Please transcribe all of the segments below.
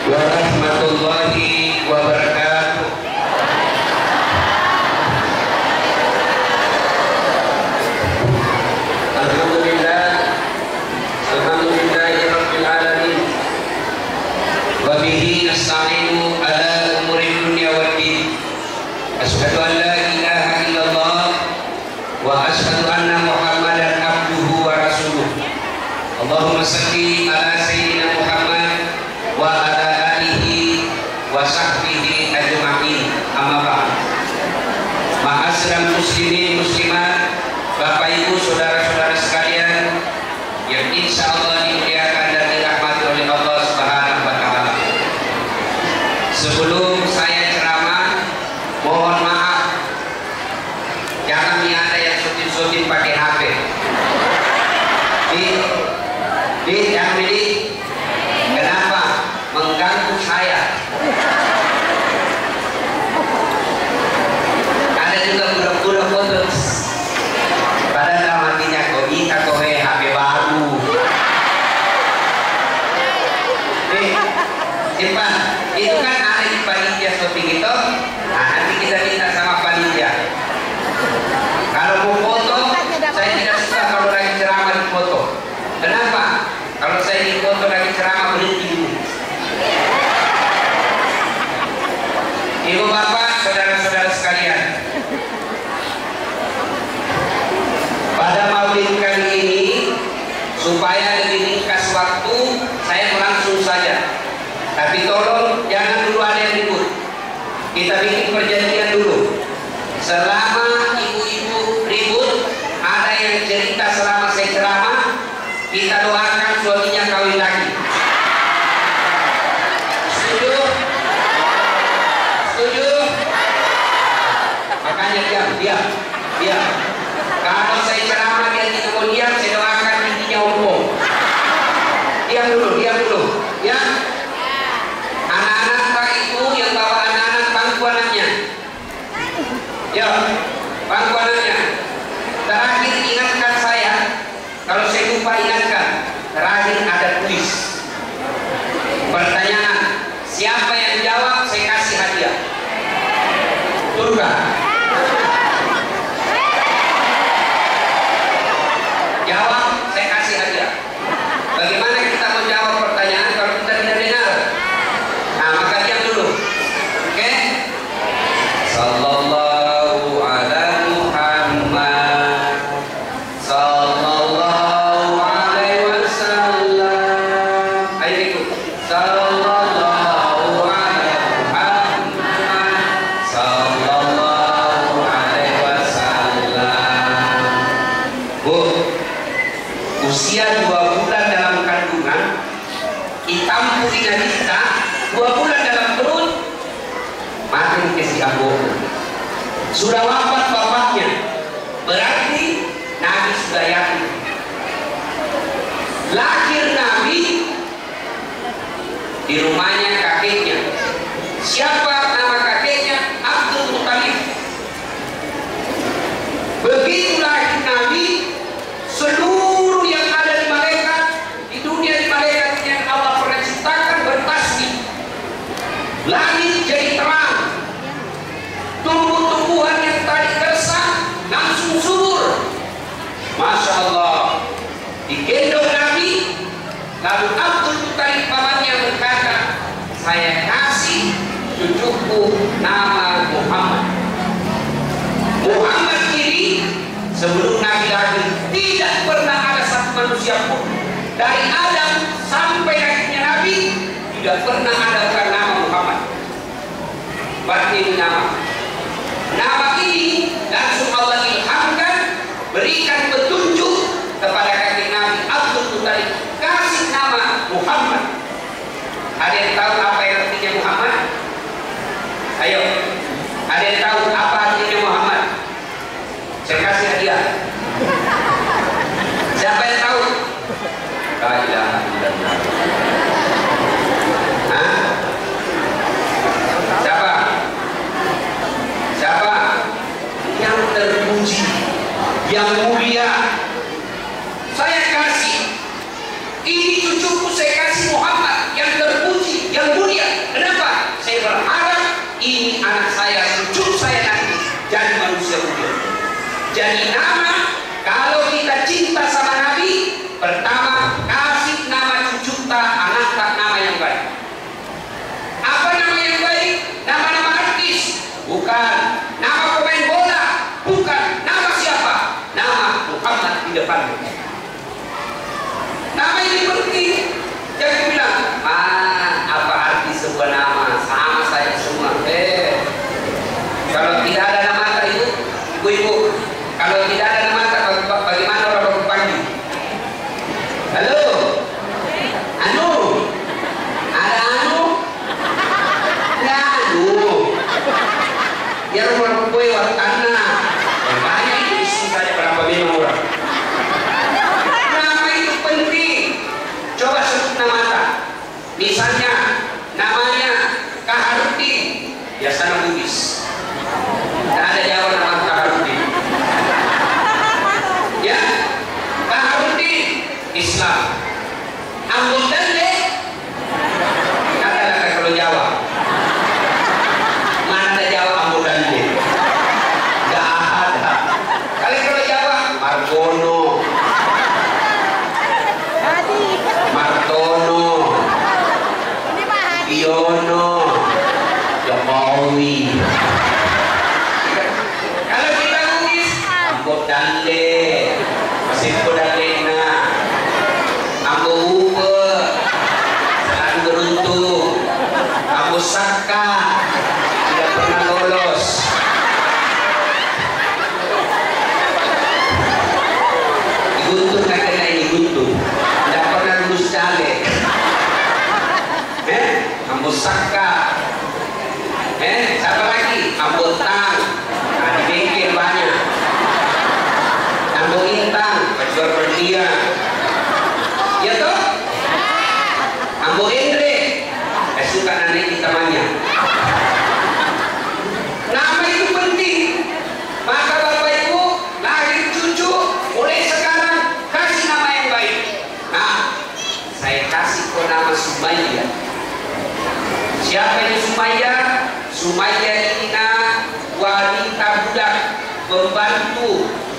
warahmatullahi wabarakatuh. Alhamdulillahirabbil alamin. Wa bihi nasta'inu ala umuri dunya waddin. Asyhadu an la ilaha illallah wa asyhadu anna Muhammadan abduhu wa rasuluh. Allahumma shalli ala sayyidina Muhammad wa ala alihi wa sahbihi ajma'in. Amma ba'd. Ma'asyiral muslimin muslimat, Bapak Ibu saudara-saudara sekalian yang insya Allah dimuliakan dan dirahmati oleh Allah Subhanahu wa taala. Sebelum saya ceramah, mohon maaf, jangan ada yang syuting-syuting pakai HP. Jangan ini. Kenapa? Mengganggu saya. Ada juga budak-budak foto. Padahal matinya kau minta kau HP baru. Simpan. Itu kan ada di panitia syuting itu. Nah, nanti kita minta sama panitia. Kalau mau foto, saya tidak suka kalau lagi ceramah di foto. Kenapa? Kalau saya di foto lagi ceramah berhenti dulu. Ibu bapak, saudara-saudara sekalian, pada maulid kali ini, supaya lebih ringkas waktu, saya langsung saja. Tapi tolong jangan dulu ada yang ribut. Kita bikin perjanjian dulu. Selama ibu-ibu ribut, ada yang cerita selama saya ceramah, kita doakan suaminya kawin lagi. Setuju? Setuju? Makanya diam. Kalau saya ceramah dia tidak mau diam, saya doakan intinya umum. Diam dulu, ya. Anak-anak Pak Ibu yang bawa anak-anak, bangku anaknya. Ya, bangku anaknya. Terakhir ingatkan saya, kalau saya lupa ingatkan. Terakhir ada kuis. Pertanyaan, siapa yang jawab saya kasih hadiah. Turga. Jawab, saya kasih hadiah. Bagaimana kita menjawab pertanyaan kalau kita tidak dengar? Nah, maka diam dulu. Oke? Sallallahu ala Muhammad. Sallallahu alaihi wasallam. Ayo ikut. Sallallahu ala Muhammad. Sallallahu alaihi wasallam. Bu, usia 2 bulan dalam kandungan, hitam putih Nabita, 2 bulan dalam perut, makin ke si Abu. Sudah wafat bapaknya, berarti Nabi sudah yakin. Lahir Nabi di rumahnya kakeknya. Siapa nama kakeknya? Abdul Muttalib. Begitu lahir Nabi, seluruh yang ada di malaikat, di dunia di malaikat yang Allah pernah ciptakan bertasbih. Langit jadi terang, tumbuh-tumbuhan yang tadi gersang langsung subur. Masya Allah. Digendong Nabi, lalu Abdul Muttalib pamannya berkata, saya kasih cucuku nama Muhammad. Muhammad ini sebelum Nabi lahir tidak pernah ada satu manusia pun dari Adam sampai akhirnya Nabi tidak pernah ada bukan nama Muhammad. Berarti ini nama ini langsung Allah ilhamkan, berikan petunjuk kepada kakek Nabi Abdul Muttalib, kasih nama Muhammad. Ada yang tahu apa yang artinya Muhammad? Ayo, ada yang tahu apa artinya Muhammad? Saya kasih hadiah. Siapa yang tahu? La ilaha illallah. Hah? Siapa? Yang terpuji, yang mulia. Saya kasih. Ini cucuku saya kasih Muhammad, yang terpuji, yang depan. Nama ini penting. Jangan bilang, apa arti sebuah nama? Sama saja semua. Kalau tidak ada nama itu, ibu-ibu, kalau tidak ada nama, bagaimana orang berpanggil? Halo? Anu? Ada anu? Nggak anu. Biar orang kue wartana. Banyak itu isi saja berapa minum orang. Nama itu penting. Coba sebut nama. Misalnya namanya Kaharudin, biasanya Bugis. Tidak ada Jawa nama Kaharudin. Ya, Kaharudin Islam. Anggotan deh. Katakan kalau Jawa. Mana ada Jawa anggotan deh? Gak ada. Kalau Jawa Margono, Martono, Yono, Jokowi. Kalau kita Bugis, anggotan deh. Masih Kodalena, Ambo Upe, Selan Geruntu, Ambo Saka, tidak pernah lolos. Guntur nggak kena ini Guntur, tidak pernah lulus caleg. Ambo Saka, siapa lagi? Ambo Tang, nah, di bengkel banyak. Ambo Intang, Pajuar Perdia, ya toh? Ambo Endre, suka nanti di temannya. Nama itu penting. Maka Bapak Ibu lahir cucu, mulai sekarang kasih nama yang baik. Nah, saya kasih kok nama Sumaya. Siapa ini Sumaya? Sumaya ini wanita budak,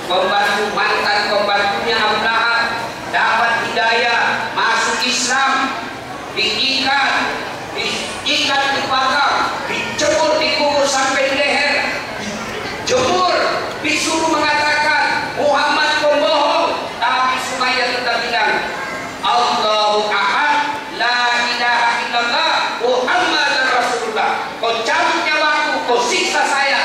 pembantu mantan pembantunya Abu Lahab, dapat hidayah, masuk Islam, diikat dibakar, dijemur, dikubur sampai di leher, jemur, disuruh mengatakan Muhammad pembohong, tapi Sumaya tetap bilang Allahu Ahad, la ilaha illallah, Muhammad Rasulullah. Kau cabut nyawaku, kau siksa saya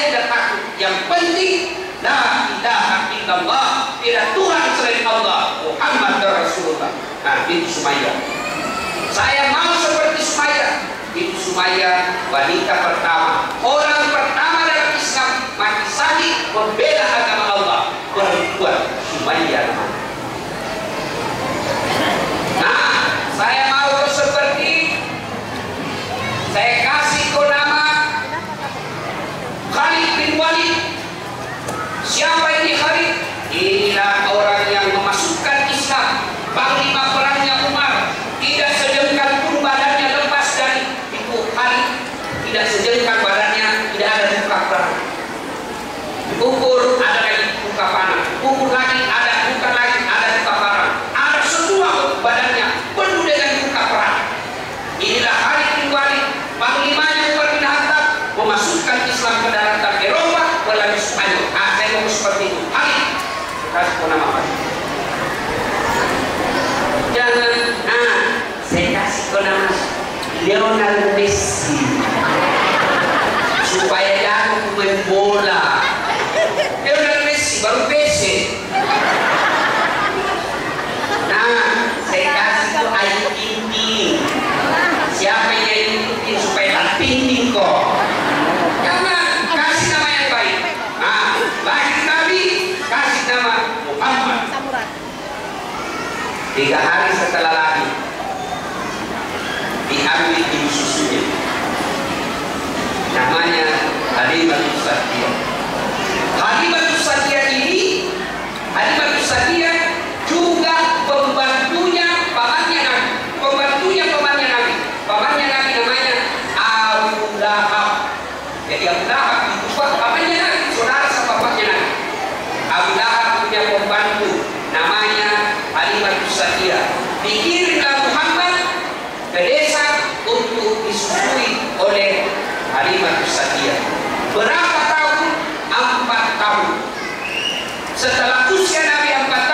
tidak takut. Yang penting la ilaha illallah, tidak Tuhan selain Allah, Muhammad Rasulullah. Nah, itu Sumaya. Saya mau seperti Sumaya. Itu Sumaya, wanita pertama, orang pertama dalam Islam mati syahid membela agama Allah, perempuan Sumaya namanya. Nah, saya mau seperti, saya kasih kau nama Khalid bin Walid. Siapa ini Khalid? Inilah orang yang memasukkan Islam, panglima perangnya Umar. Tidak sejengkal pun badannya lepas dari itu Khalid. Tidak sejengkal badannya, tidak ada luka perang. Ukur ada lagi luka panah, ukur lagi ada luka lagi, ada luka parah, ada semua badannya penuh dengan luka perang. Inilah Khalid bin Walid, panglimanya Umar bin Khattab, memasukkan Islam ke daratan Eropa melalui Spanyol. Saya mau seperti itu. Khalid, kasih nama Khalid. Jangan, saya kasih nama Lionel Messi supaya jago main bola. Lionel Messi baru PC. Nah, saya kasih Ayu Ting. Siapa yang Ayu Ting supaya tak tinggi kok. Jangan, kasih nama yang baik. Nah, lahir Nabi, kasih nama Muhammad. 3 hari setelah lahir diambil ibu susunya, namanya Halimatus Sa'diyah. Halimatus Sa'diyah ini, Halimatus Sa'diyah juga pembantunya pamannya Nabi, pamannya Nabi namanya Abu Lahab. Jadi Abu Lahab itu pamannya Nabi, saudara sama bapaknya Nabi. Abu Lahab punya pembantu namanya Halimatus Sa'diyah. Dikirimlah Muhammad ke desa untuk disusui oleh Halimatus Sa'diyah. Berapa tahun? 4 tahun. Setelah usia Nabi 4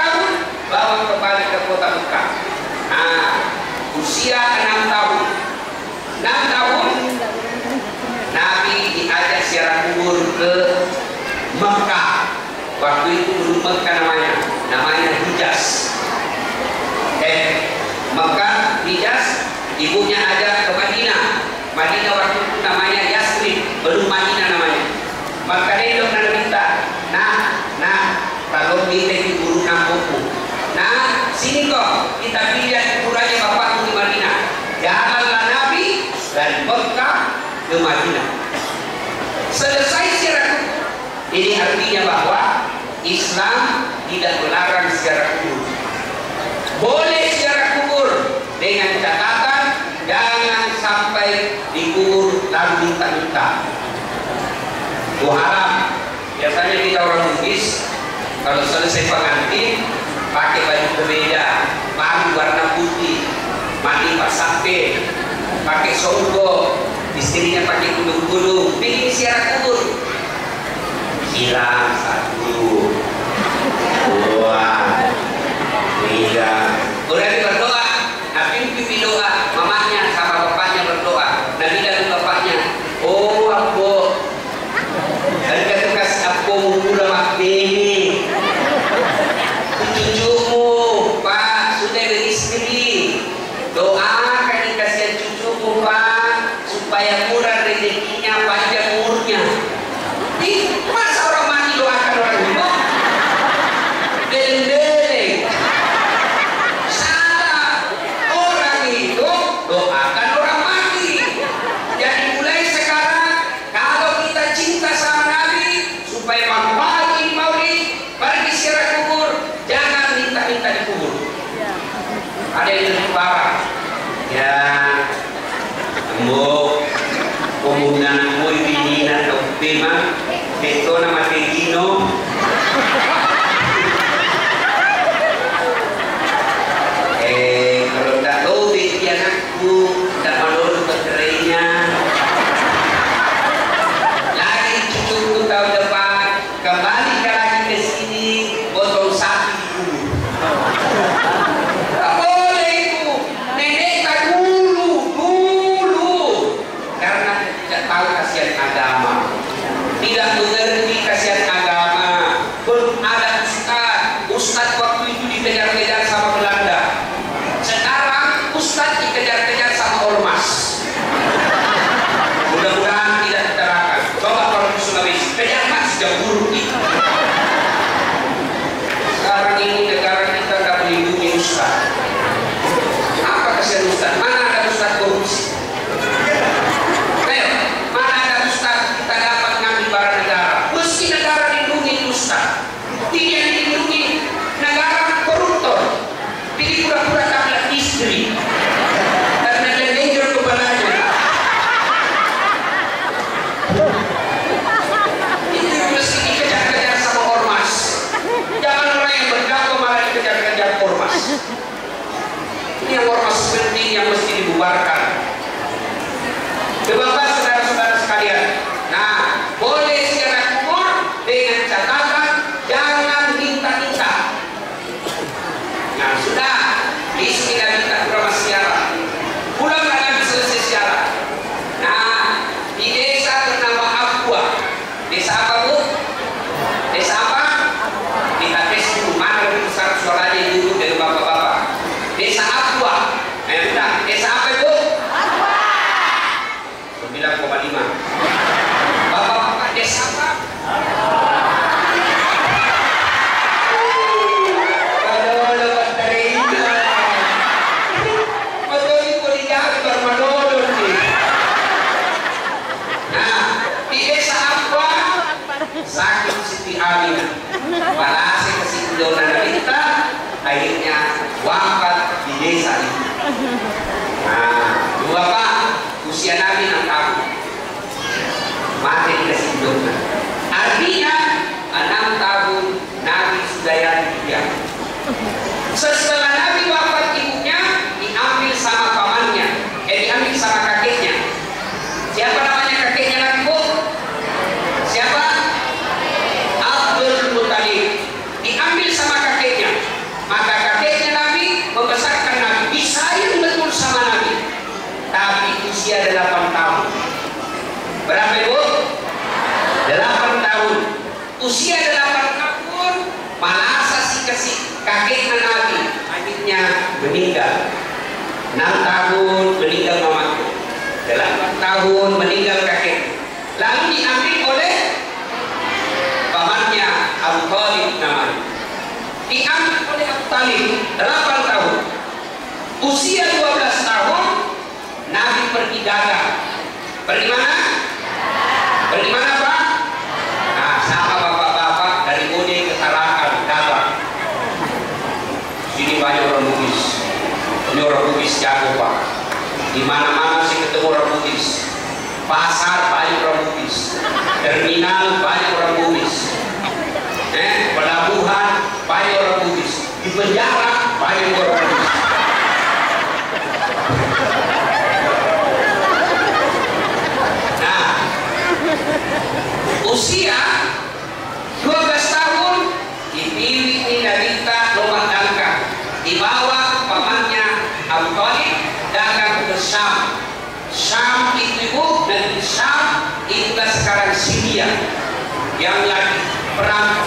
Mekah. Nah, usia 6 tahun. 6 tahun Nabi diajak ziarah kubur ke Mekah. Waktu itu belum Mekah namanya Hijaz. Mekah, Hijaz, ibunya ajak ke Madinah. Madinah waktu itu namanya Yasrib, belum Madinah namanya. Maka dia dokter minta, nah, kalau kita di guru kampungku, nah, sini kok kita pindah kuburannya bapakku di Madinah. Jalanlah Nabi dari Mekah ke Madinah. Selesai ziarah kubur. Ini artinya bahwa Islam tidak melarang ziarah kubur. Boleh ziarah kubur dengan catatan jangan sampai dikubur lalu minta-minta. Itu haram. Biasanya kita orang Bugis kalau selesai pengantin pakai baju berbeda, baju warna putih, mandi pas sampai, pakai songgo, istrinya pakai gulung-gulung, pilih ziarah kubur. Hilang 1, 2, 3. Udah berdoa, Nabi pimpin doa, mamanya sama bapaknya berdoa. Nabi dan bapaknya, oh aku, dan kata kasih aku mula makbini. Cucumu, Pak, sudah beristri. Doakan dikasih cucumu, Pak, supaya murah rezekinya, panjang umurnya. Masa orang mati doakan orang hidup? Deleng-deleng. Salah. Orang hidup doakan orang mati. Jadi mulai sekarang kalau kita cinta sama Nabi supaya pagi maulid pergi ziarah kubur, jangan minta-minta di kubur. Ada yang lebih parah. Ya, umumnya muy binina atau tema itu nama Tegino. Kalau tak tahu bagi anakku tak menurut bercerainya. Lagi cucuku tahun depan kembali lagi ke sini potong sapi di kubur. Tak boleh itu. Nenek tak dulu karena tidak tahu kasihan agama, tidak mengerti kasihan agama. Belum ada ustaz waktu itu dikejar-kejar sama Belanda. Sekarang ustaz dikejar-kejar sama ormas. Mudah-mudahan tidak diterapkan. Coba kalau di Sulawesi kejar mas jauh buruk itu. Sekarang ini negara kita tidak melindungi ustaz. Apa kasihan ustaz? Mana ada ustaz korupsi? Mana ada ustaz kita dapat ngambil barang negara? Mesti negara lindungi ustaz. Tidak dilindungi negara koruptor. Jadi pura-pura dapat istri karena dia danger kepalanya. Itu mesti dikejar-kejar sama ormas. Jangan orang yang berdakwah malah dikejar-kejar ormas. Ini yang ormas seperti ini yang mesti dibubarkan. Bapak saudara-saudara sekalian, nah boleh ziarah kubur dengan catatan jangan minta-minta. Nah sudah, besok kita minta kurang ziarah. Pulang Nabi selesai ziarah. Nah di desa bernama Abwa. Desa apa bu? Desa apa? Kita tes dulu mana lebih besar suaranya dulu dari bapak-bapak. Desa Abwa. Udah, desa apa bu? 9,5. Bapak-bapak desa apa? Madolo Baterina. Madolo itu dijawab bermadolo nih. Nah, di desa apa? Sakit Siti Aminah. Balasi ke Siti Dona kita, akhirnya wafat di desa itu. Nah, Bapak usia Nabi 6 tahun mati dikasih hidupnya. Artinya 6 tahun Nabi sudah dia. Setelah Nabi wafat ibunya diambil sama pamannya, diambil sama kakeknya. Siapa namanya kakeknya Nabi bu? Siapa? Abdul Muttalib. Diambil sama kakeknya. Maka kakeknya Nabi membesar Berapa ibu? 8 tahun. Usia 8 tahun malasa si kakeknya Nabi akhirnya meninggal. 6 tahun meninggal mamaku, 8 tahun meninggal kakek. Lalu diambil oleh pamannya Abu Thalib namanya. Diambil oleh Abu Thalib 8 tahun. Usia 12 tahun Nabi pergi dagang. Pergi mana? Pergi mana Pak? Nah, sama bapak-bapak dari Bode ke Tarakan dagang. Sini banyak orang Bugis. Ini orang Bugis jago Pak. Di mana-mana sih ketemu orang Bugis. Pasar banyak orang Bugis. Terminal banyak orang Bugis. Pelabuhan banyak orang Bugis. Di penjara banyak orang Bugis. Nah, usia 12 tahun dipilih Nindarita rumah dagang, dibawa pamannya Abu Thalib dagang ke Syam. Syam itu ibu, dan Syam itulah sekarang Syria yang lagi perang.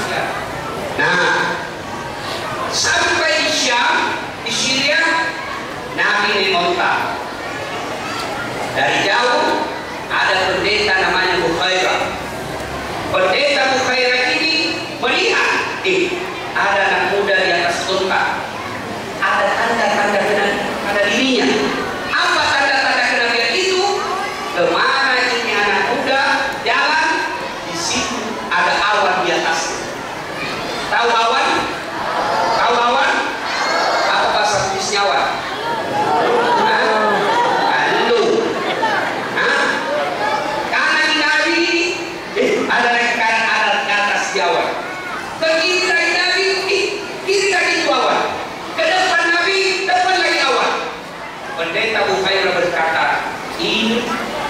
Nah, sampai di Syam, di Syria, Nabi dimontak. Dari jauh ada pendeta namanya Bukhairah. Pendeta Bukhairah ini melihat, ada anak muda di atas unta, ada tanda-tanda pada dirinya. Apa tanda-tanda kenabian itu? Kemana ini anak muda jalan, di situ ada awan di atas. Tahu awan? Tahu awan? Apa bahasa Bugisnya awan? Kanan Nabi ada rekan ada di atas awan. Ke kiri lagi Nabi, kiri lagi itu awan. Ke depan Nabi, depan lagi awan. Pendeta Bukhairah berkata, ini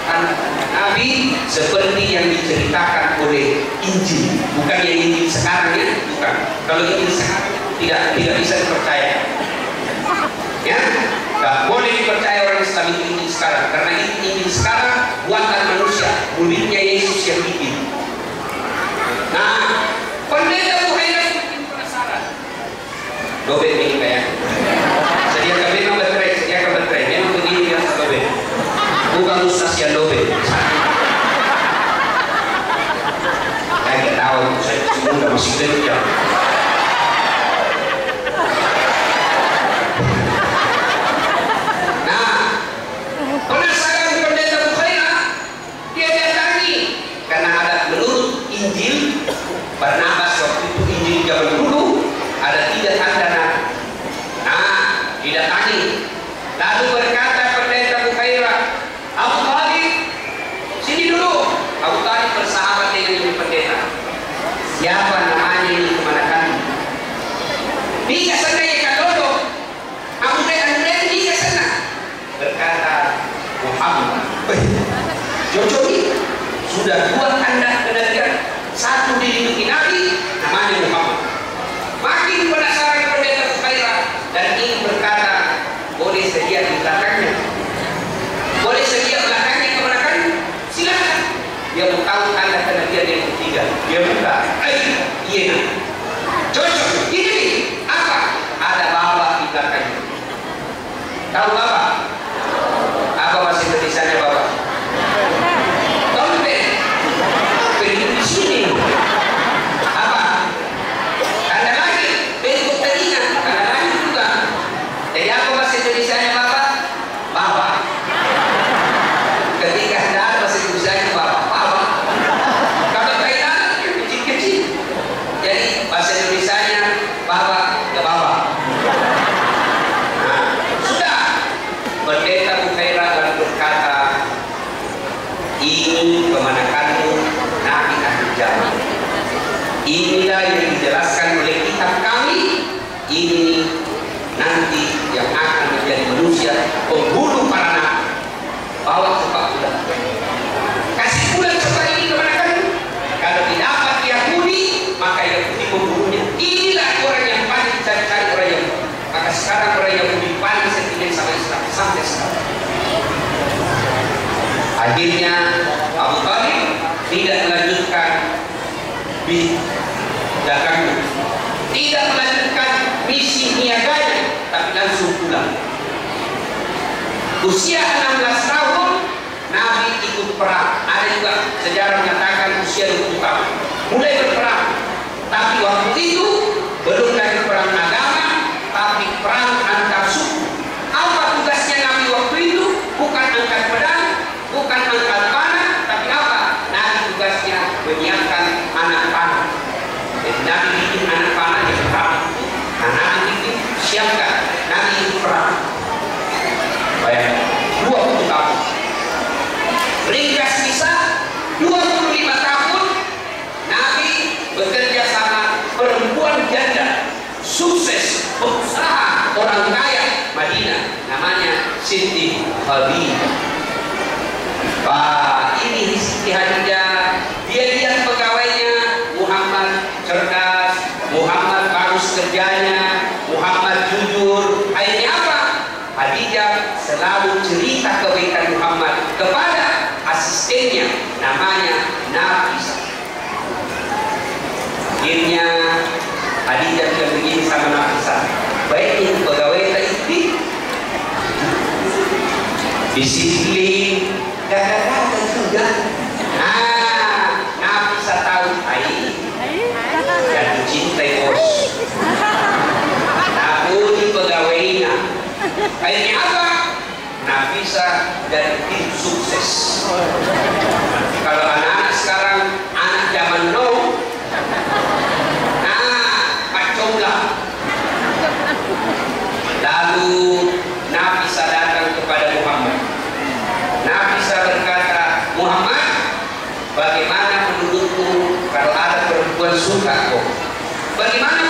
tanda-tanda Nabi seperti yang diceritakan oleh Injil, bukan yang Injil sekarang ya, bukan. Kalau Injil sekarang tidak bisa dipercaya, ya, nggak boleh dipercaya orang Islam Injil sekarang, karena Injil sekarang buatan manusia, mulutnya Yesus yang bikin. Nah, pendeta Bukhairah bikin penasaran. Dobet ini kayak, sediakan memang baterai, memang begini ya dobet. Bukan ustaz yang dobet. Saya ketawa, saya sudah masih kerja. Nah, penasaran pendeta Bukhairah, dia datangi karena ada menurut Injil Barnabas waktu itu, Injil zaman dulu ada 3 tanda Nabi. Nah, didatangi lalu berkata pendeta Bukhairah, Abu Thalib, sini dulu. Abu Thalib bersahabat dengan ini pendeta. Siapa namanya ini keponakan? Dia sana ya kadodo. Abu Thalib dia sana. Berkata Muhammad. Jodoh sudah 2 tanda kenabian. Satu dihidupi Nabi, namanya Muhammad. Makin penasaran pendeta Bukhairah dan ingin berkata, boleh sedia di belakangnya. Boleh sedia belakangnya keponakan? Silakan. Dia mau tahu tanda kenabian yang ketiga. Dia buka. Iya. Cocok. Ini apa? Ada bapak di belakangnya. Tahu bapak? Apa masih tulisannya bapak? Dompet. Pergi di sini. Apa? Tanda lagi. Bentuk telinga. Tanda lagi juga. Jadi apa masih tulisannya bapak? Bapak. Ketika ada masih tulisannya bapak. Kalau kaitan kecil-kecil. Jadi bahasa Indonesianya bapak ke bapak. Nah, sudah. Pendeta Bukhairah lalu berkata, ini keponakanmu Nabi akhir zaman. Inilah yang dijelaskan oleh kitab kami. Ini nanti yang akan menjadi manusia, pembunuh para nabi. Bawa cepat sudah. Kasih pula cepat ini keponakanmu. Kalau didapat Yahudi, maka Yahudi membunuhnya. Inilah orang yang paling dicari-cari orang Yahudi. Maka sekarang orang Yahudi paling sentimen sama Islam sampai sekarang. Akhirnya Abu Thalib tidak melanjutkan dagangan, tidak melanjutkan misi niaganya, tapi langsung pulang. Usia 16 tahun Nabi ikut perang. Ada juga sejarah menyatakan usia 20 tahun mulai berperang. Tapi waktu itu belum lagi perang agama, tapi perang antar suku. Apa tugasnya Nabi waktu itu? Bukan angkat pedang, bukan angkat panah, tapi apa? Nabi tugasnya menyiapkan anak panah. Jadi Nabi bikin anak panah yang perang. Nah, Nabi bikin siapkan. Nabi ikut perang. Baik, 20 tahun. Ringkas kisah, 25 tahun Nabi bekerja sama perempuan janda sukses, pengusaha orang kaya Madinah, namanya Siti Khadijah. Wah, ini Siti Khadijah. Dia lihat pegawainya, Muhammad cerdas, Muhammad bagus kerjanya, Muhammad jujur. Akhirnya apa? Khadijah selalu cerita kebaikan Muhammad kepada asistennya, namanya Nafisah. Akhirnya Khadijah bilang begini sama Nafisah, baiknya pegawai tadi disiplin, gada-gada juga. Nah, Nafisah tahu, jatuh cinta bos. Takut pegawainya. Akhirnya apa? Nafisah dan tim sukses. Kalau anak-anak sekarang, anak zaman now, kacaulah. Lalu Nafisah datang kepada Muhammad. Nafisah berkata, Muhammad, bagaimana menurutmu kalau ada perempuan suka kok? Bagaimana